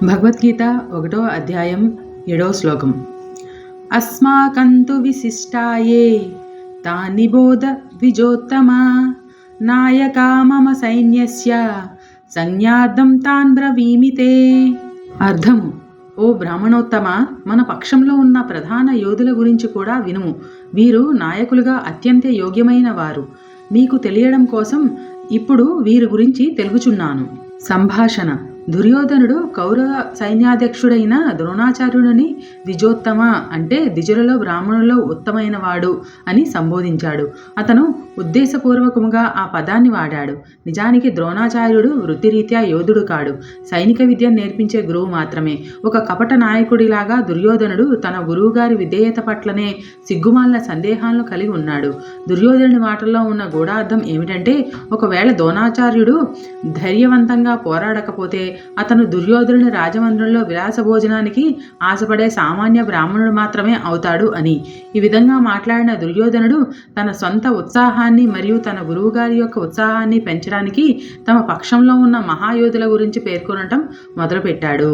భగవద్గీత 1వ అధ్యాయం 7వ శ్లోకం. అస్మాకంతు విశిష్టాయే తాని బోధ ద్విజోత్తమా నాయకా మమ సైన్యస్య సంజ్ఞార్థం తాన్ బ్రవీమితే. అర్థము: ఓ బ్రాహ్మణోత్తమ, మన పక్షంలో ఉన్న ప్రధాన యోధుల గురించి కూడా వినుము. వీరు నాయకులుగా అత్యంత యోగ్యమైన వారు. మీకు తెలియడం కోసం ఇప్పుడు వీరి గురించి తెలుపుచున్నాను. సంభాషణ: దుర్యోధనుడు కౌరవ సైన్యాధ్యక్షుడైన ద్రోణాచార్యుడిని ద్విజోత్తమ అంటే ద్విజులలో బ్రాహ్మణులలో ఉత్తమైన వాడు అని సంబోధించాడు. అతను ఉద్దేశపూర్వకముగా ఆ పదాన్ని వాడాడు. నిజానికి ద్రోణాచార్యుడు వృత్తిరీత్యా యోధుడు కాడు, సైనిక విద్యను నేర్పించే గురువు మాత్రమే. ఒక కపట నాయకుడిలాగా దుర్యోధనుడు తన గురువుగారి విధేయత పట్లనే సిగ్గుమాలిన సందేహాలను కలిగి ఉన్నాడు. దుర్యోధనుడి మాటల్లో ఉన్న గూఢార్థం ఏమిటంటే, ఒకవేళ ద్రోణాచార్యుడు ధైర్యవంతంగా పోరాడకపోతే అతను దుర్యోధనుని రాజమందిరంలో విలాస భోజనానికి ఆశపడే సామాన్య బ్రాహ్మణుడు మాత్రమే అవుతాడు అని. ఈ విధంగా మాట్లాడిన దుర్యోధనుడు తన సొంత ఉత్సాహాన్ని మరియు తన గురువుగారి యొక్క ఉత్సాహాన్ని పెంచడానికి తమ పక్షంలో ఉన్న మహాయోధుల గురించి పేర్కొనటం మొదలుపెట్టాడు.